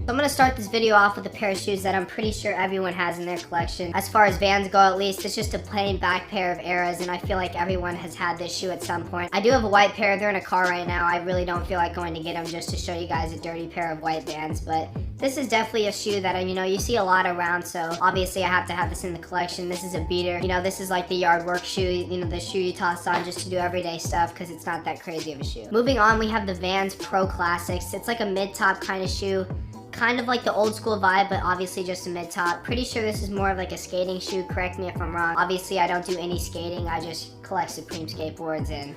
I'm gonna start this video off with a pair of shoes that I'm pretty sure everyone has in their collection. As far as Vans go, at least, it's just a plain back pair of Eras, and I feel like everyone has had this shoe at some point. I do have a white pair. They're in a car right now. I really don't feel like going to get them just to show you guys a dirty pair of white Vans, but this is definitely a shoe that, you see a lot around, so obviously I have to have this in the collection. This is a beater. This is like the yard work shoe, the shoe you toss on just to do everyday stuff because it's not that crazy of a shoe. Moving on, we have the Vans Pro Classics. It's like a mid-top kind of shoe. Kind of like the old school vibe, but obviously just a mid-top. Pretty sure this is more of like a skating shoe, correct me if I'm wrong. Obviously I don't do any skating, I just collect Supreme skateboards and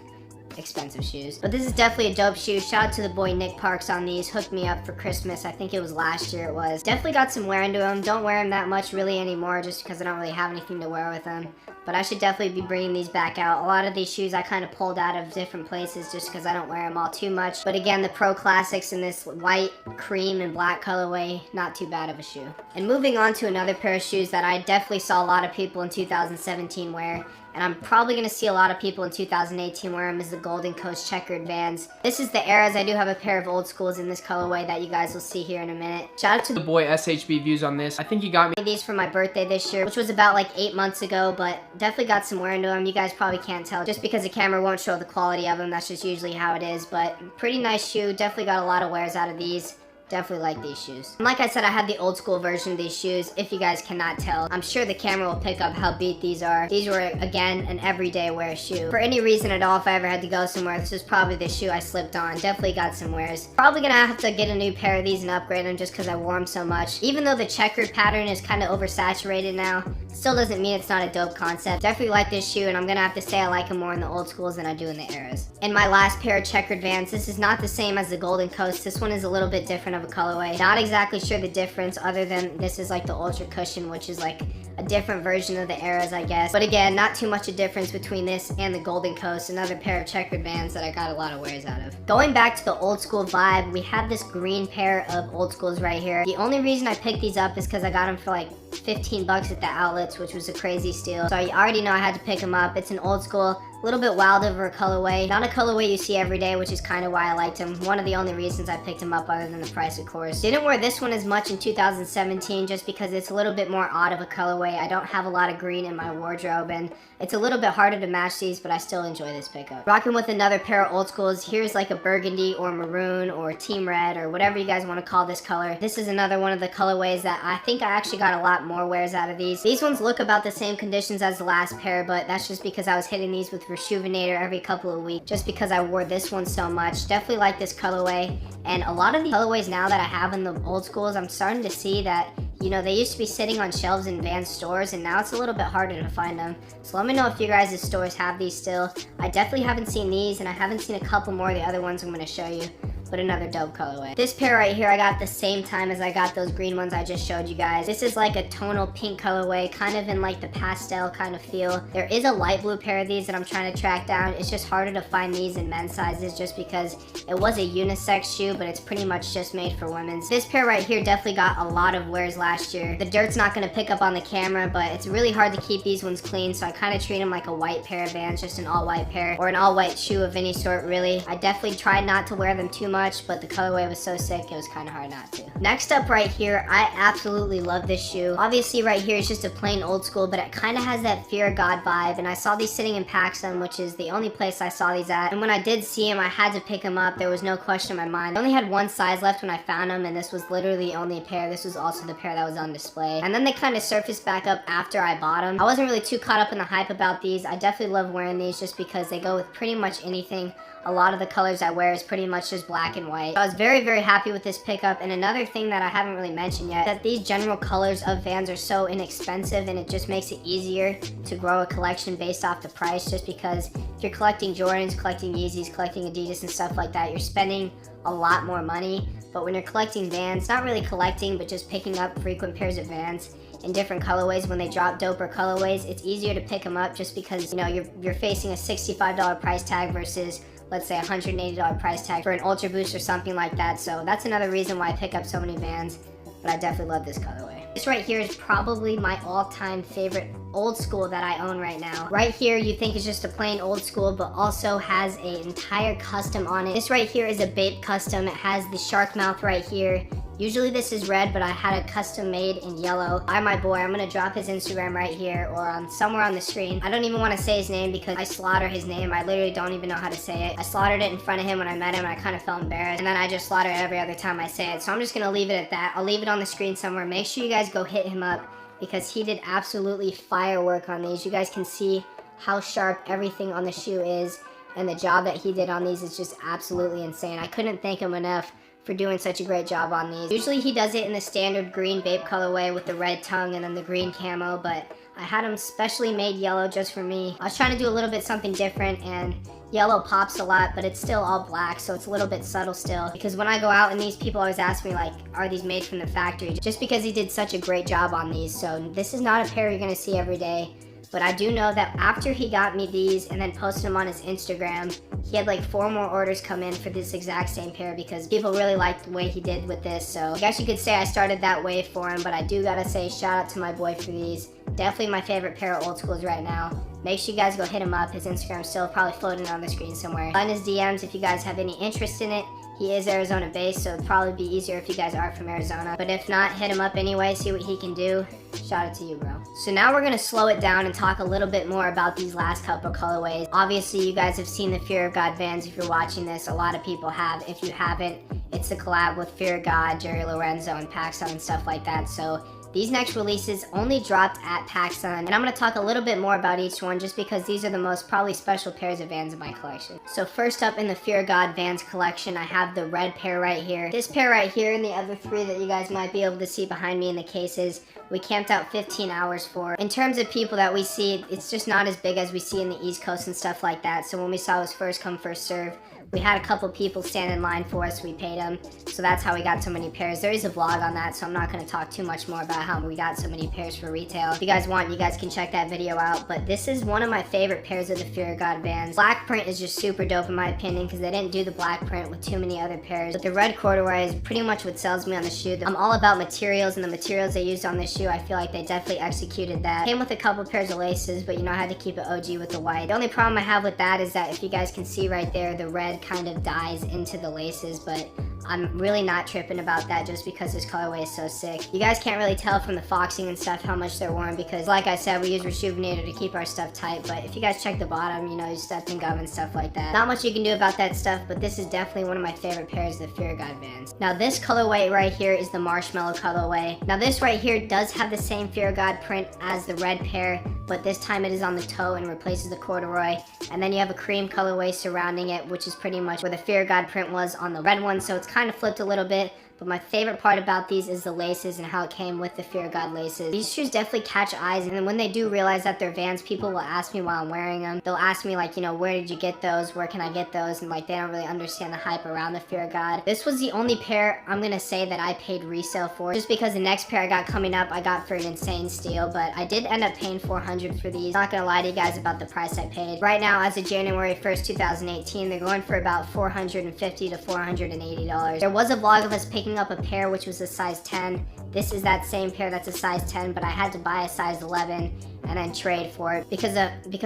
expensive shoes. But this is definitely a dope shoe. Shout out to the boy Nick Parks on these. Hooked me up for Christmas. I think it was last year it was. Definitely got some wear into them. Don't wear them that much really anymore just because I don't really have anything to wear with them. But I should definitely be bringing these back out. A lot of these shoes I kind of pulled out of different places just because I don't wear them all too much. But again, the Pro Classics in this white, cream, and black colorway, not too bad of a shoe. And moving on to another pair of shoes that I definitely saw a lot of people in 2017 wear, and I'm probably going to see a lot of people in 2018 wear them, is the Golden Coast checkered Vans. This is the Eras. I do have a pair of old schools in this colorway that you guys will see here in a minute. Shout out to the boy SHB Views on this. I think he got me these for my birthday this year, which was about like 8 months ago, but definitely got some wear into them. You guys probably can't tell just because the camera won't show the quality of them. That's just usually how it is, but pretty nice shoe. Definitely got a lot of wears out of these. Definitely like these shoes. And like I said, I have the old school version of these shoes, if you guys cannot tell. I'm sure the camera will pick up how beat these are. These were, again, an everyday wear shoe. For any reason at all, if I ever had to go somewhere, this was probably the shoe I slipped on. Definitely got some wears. Probably gonna have to get a new pair of these and upgrade them just because I wore them so much. Even though the checkered pattern is kind of oversaturated now, still doesn't mean it's not a dope concept. Definitely like this shoe, and I'm gonna have to say I like them more in the old schools than I do in the Eras. And my last pair of checkered Vans, this is not the same as the Golden Coast. This one is a little bit different of a colorway. Not exactly sure the difference other than this is like the Ultra Cushion, which is like a different version of the Eras, I guess. But again, not too much a difference between this and the Golden Coast, another pair of checkered Vans that I got a lot of wears out of. Going back to the old school vibe, we have this green pair of old schools right here. The only reason I picked these up is because I got them for like 15 bucks at the outlets, which was a crazy steal. So I already know I had to pick them up. It's an old school, a little bit wild over a colorway. Not a colorway you see every day, which is kind of why I liked them. One of the only reasons I picked them up other than the price, of course. Didn't wear this one as much in 2017 just because it's a little bit more odd of a colorway. I don't have a lot of green in my wardrobe, and it's a little bit harder to match these, but I still enjoy this pickup. Rocking with another pair of old schools. Here's like a burgundy or maroon or team red or whatever you guys want to call this color. This is another one of the colorways that I think I actually got a lot more wears out of these. These ones look about the same conditions as the last pair, but that's just because I was hitting these with Rejuvenator every couple of weeks just because I wore this one so much. Definitely like this colorway, and a lot of the colorways now that I have in the old schools, I'm starting to see that they used to be sitting on shelves in Vans stores, and now it's a little bit harder to find them. So let me know if you guys' stores have these still. I definitely haven't seen these, and I haven't seen a couple more of the other ones I'm going to show you. But another dope colorway. This pair right here I got the same time as I got those green ones I just showed you guys. This is like a tonal pink colorway, kind of in like the pastel kind of feel. There is a light blue pair of these that I'm trying to track down. It's just harder to find these in men's sizes just because it was a unisex shoe, but it's pretty much just made for women's. This pair right here definitely got a lot of wears last year. The dirt's not gonna pick up on the camera, but it's really hard to keep these ones clean, so I kind of treat them like a white pair of Vans, just an all white pair, or an all white shoe of any sort really. I definitely tried not to wear them too much, but the colorway was so sick, it was kind of hard not to. Next up right here, I absolutely love this shoe. Obviously right here is just a plain old school, but it kind of has that Fear of God vibe, and I saw these sitting in PacSun, which is the only place I saw these at, and when I did see them, I had to pick them up. There was no question in my mind. I only had one size left when I found them, and this was literally the only pair. This was also the pair that was on display, and then they kind of surfaced back up after I bought them. I wasn't really too caught up in the hype about these. I definitely love wearing these just because they go with pretty much anything. A lot of the colors I wear is pretty much just black and white. So I was very, very happy with this pickup. And another thing that I haven't really mentioned yet, that these general colors of Vans are so inexpensive, and it just makes it easier to grow a collection based off the price, just because if you're collecting Jordans, collecting Yeezys, collecting Adidas and stuff like that, you're spending a lot more money. But when you're collecting Vans, not really collecting, but just picking up frequent pairs of Vans in different colorways, when they drop doper colorways, it's easier to pick them up just because, you're facing a $65 price tag versus let's say $180 price tag for an Ultra Boost or something like that. So that's another reason why I pick up so many Vans, but I definitely love this colorway. This right here is probably my all-time favorite old school that I own right now. Right here, you think it's just a plain old school, but also has an entire custom on it. This right here is a Bape custom. It has the shark mouth right here. Usually this is red, but I had a custom made in yellow by my boy. I'm gonna drop his Instagram right here or on somewhere on the screen. I don't even want to say his name because I slaughter his name. I literally don't even know how to say it. I slaughtered it in front of him when I met him and I kind of felt embarrassed. And then I just slaughter it every other time I say it. So I'm just gonna leave it at that. I'll leave it on the screen somewhere. Make sure you guys go hit him up because he did absolutely firework on these. You guys can see how sharp everything on the shoe is, and the job that he did on these is just absolutely insane. I couldn't thank him enough for doing such a great job on these. Usually he does it in the standard green Bape colorway with the red tongue and then the green camo, but I had him specially made yellow just for me. I was trying to do a little bit something different, and yellow pops a lot, but it's still all black, so it's a little bit subtle still. Because when I go out and these people always ask me like, are these made from the factory? Just because he did such a great job on these. So this is not a pair you're gonna see every day. But I do know that after he got me these and then posted them on his Instagram, he had like 4 more orders come in for this exact same pair because people really liked the way he did with this. So I guess you could say I started that way for him, but I do gotta say shout out to my boy for these. Definitely my favorite pair of old schools right now. Make sure you guys go hit him up. His Instagram's still probably floating on the screen somewhere. In his DMs if you guys have any interest in it. He is Arizona based, so it'd probably be easier if you guys are from Arizona. But if not, hit him up anyway, see what he can do. Shout out to you, bro. So now we're gonna slow it down and talk a little bit more about these last couple colorways. Obviously, you guys have seen the Fear of God Vans if you're watching this. A lot of people have. If you haven't, it's a collab with Fear of God, Jerry Lorenzo, and PacSun and stuff like that. So these next releases only dropped at PacSun, and I'm going to talk a little bit more about each one just because these are the most probably special pairs of Vans in my collection. So first up in the Fear of God Vans collection, I have the red pair right here. This pair right here and the other 3 that you guys might be able to see behind me in the cases, we camped out 15 hours for. In terms of people that we see, it's just not as big as we see in the East Coast and stuff like that. So when we saw it was first come, first serve, we had a couple people stand in line for us, we paid them. So that's how we got so many pairs. There is a vlog on that, so I'm not gonna talk too much more about how we got so many pairs for retail. If you guys want, you guys can check that video out. But this is one of my favorite pairs of the Fear of God Vans. Black print is just super dope in my opinion because they didn't do the black print with too many other pairs. But the red corduroy is pretty much what sells me on the shoe. I'm all about materials, and the materials they used on this shoe, I feel like they definitely executed that. Came with a couple pairs of laces, but you know, I had to keep it OG with the white. The only problem I have with that is that if you guys can see right there, the red kind of dies into the laces, but I'm really not tripping about that just because this colorway is so sick. You guys can't really tell from the foxing and stuff how much they're worn because like I said, we use Rejuvenator to keep our stuff tight, but if you guys check the bottom, you know, you step and gum and stuff like that. Not much you can do about that stuff, but this is definitely one of my favorite pairs of the Fear of God Vans. Now this colorway right here is the Marshmallow colorway. Now this right here does have the same Fear of God print as the red pair, but this time it is on the toe and replaces the corduroy. And then you have a cream colorway surrounding it, which is pretty much where the Fear of God print was on the red one, so it's kind of flipped a little bit. But my favorite part about these is the laces and how it came with the Fear of God laces. These shoes definitely catch eyes, and then when they do realize that they're Vans, people will ask me while I'm wearing them. They'll ask me like, you know, where did you get those? Where can I get those? And like, they don't really understand the hype around the Fear of God. This was the only pair I'm gonna say that I paid resale for, just because the next pair I got coming up, I got for an insane steal, but I did end up paying $400 for these. Not gonna lie to you guys about the price I paid. Right now, as of January 1st, 2018, they're going for about $450 to $480. There was a vlog of us picking up a pair which was a size 10. This is that same pair that's a size 10, but I had to buy a size 11 and then trade for it because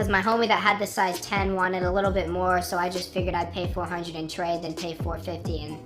my homie that had the size 10 wanted a little bit more, so I just figured I'd pay $400 and trade, then pay $450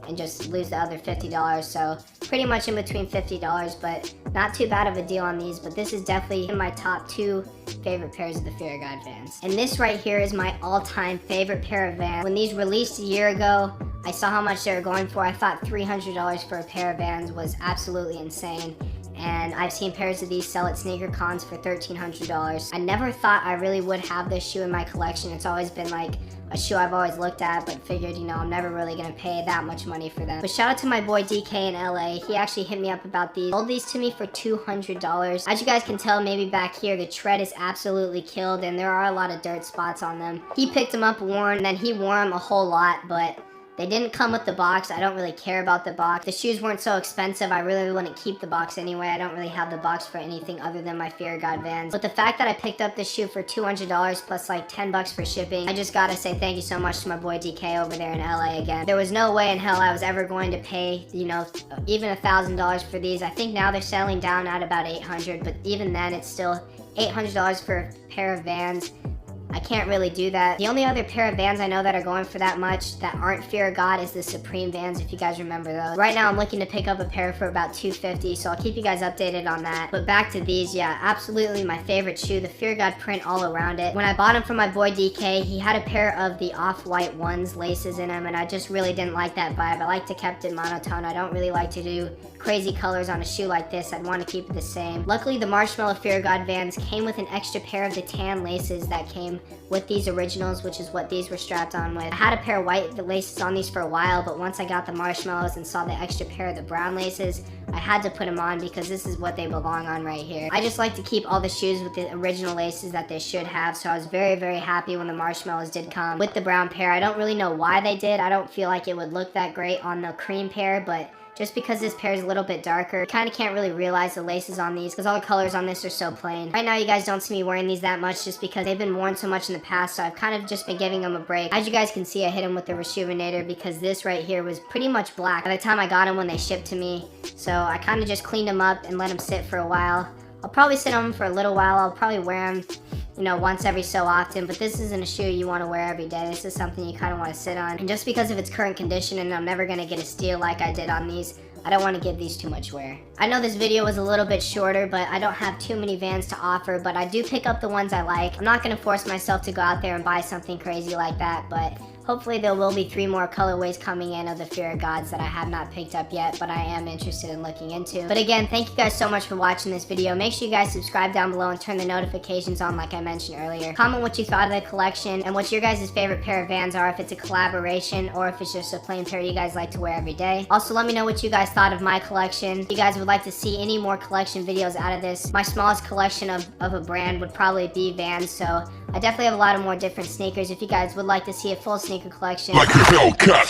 and just lose the other $50. So pretty much in between $50, but not too bad of a deal on these. But this is definitely in my top 2 favorite pairs of the Fear of God Vans. And this right here is my all-time favorite pair of Vans. When these released a year ago, I saw how much they were going for. I thought $300 for a pair of Vans was absolutely insane. And I've seen pairs of these sell at sneaker cons for $1,300. I never thought I really would have this shoe in my collection. It's always been like a shoe I've always looked at, but figured, you know, I'm never really gonna pay that much money for them. But shout out to my boy DK in LA. He actually hit me up about these. Sold these to me for $200. As you guys can tell, maybe back here, the tread is absolutely killed and there are a lot of dirt spots on them. He picked them up worn, and then he wore them a whole lot, but They didn't come with the box. I don't really care about the box. The shoes weren't so expensive. I really wouldn't keep the box anyway. I don't really have the box for anything other than my Fear of God Vans. But the fact that I picked up this shoe for $200 plus like 10 bucks for shipping, I just gotta say thank you so much to my boy DK over there in LA again. There was no way in hell I was ever going to pay, you know, even $1,000 for these. I think now they're selling down at about $800, but even then it's still $800 for a pair of Vans. I can't really do that. The only other pair of Vans I know that are going for that much that aren't Fear of God is the Supreme Vans, if you guys remember those. Right now I'm looking to pick up a pair for about $250, so I'll keep you guys updated on that. But back to these, yeah, absolutely my favorite shoe, the Fear of God print all around it. When I bought them from my boy DK, he had a pair of the off-white ones laces in them, and I just really didn't like that vibe. I like to keep it monotone. I don't really like to do crazy colors on a shoe like this. I'd want to keep it the same. Luckily, the Marshmallow Fear of God Vans came with an extra pair of the tan laces that came with these originals, which is what these were strapped on with. I had a pair of white laces on these for a while, but once I got the marshmallows and saw the extra pair of the brown laces, I had to put them on because this is what they belong on right here. I just like to keep all the shoes with the original laces that they should have, so I was very, very happy when the marshmallows did come with the brown pair. I don't really know why they did. I don't feel like it would look that great on the cream pair, but just because this pair is a little bit darker, you kind of can't really realize the laces on these because all the colors on this are so plain. Right now, you guys don't see me wearing these that much just because they've been worn so much in the past, so I've kind of just been giving them a break. As you guys can see, I hit them with the Rejuvenator because this right here was pretty much black by the time I got them when they shipped to me. So I kind of just cleaned them up and let them sit for a while. I'll probably sit on them for a little while. I'll probably wear them, you know, once every so often, but this isn't a shoe you want to wear every day. This is something you kind of want to sit on. And just because of its current condition and I'm never going to get a steal like I did on these, I don't want to give these too much wear. I know this video was a little bit shorter, but I don't have too many Vans to offer, but I do pick up the ones I like. I'm not going to force myself to go out there and buy something crazy like that, but hopefully there will be 3 more colorways coming in of the Fear of Gods that I have not picked up yet, but I am interested in looking into. But again, thank you guys so much for watching this video. Make sure you guys subscribe down below and turn the notifications on like I mentioned earlier. Comment what you thought of the collection and what your guys' favorite pair of Vans are, if it's a collaboration or if it's just a plain pair you guys like to wear every day. Also, let me know what you guys thought of my collection. If you guys would like to see any more collection videos out of this, my smallest collection of a brand would probably be Vans, so I definitely have a lot of more different sneakers. If you guys would like to see a full sneaker collection, like a Hellcat.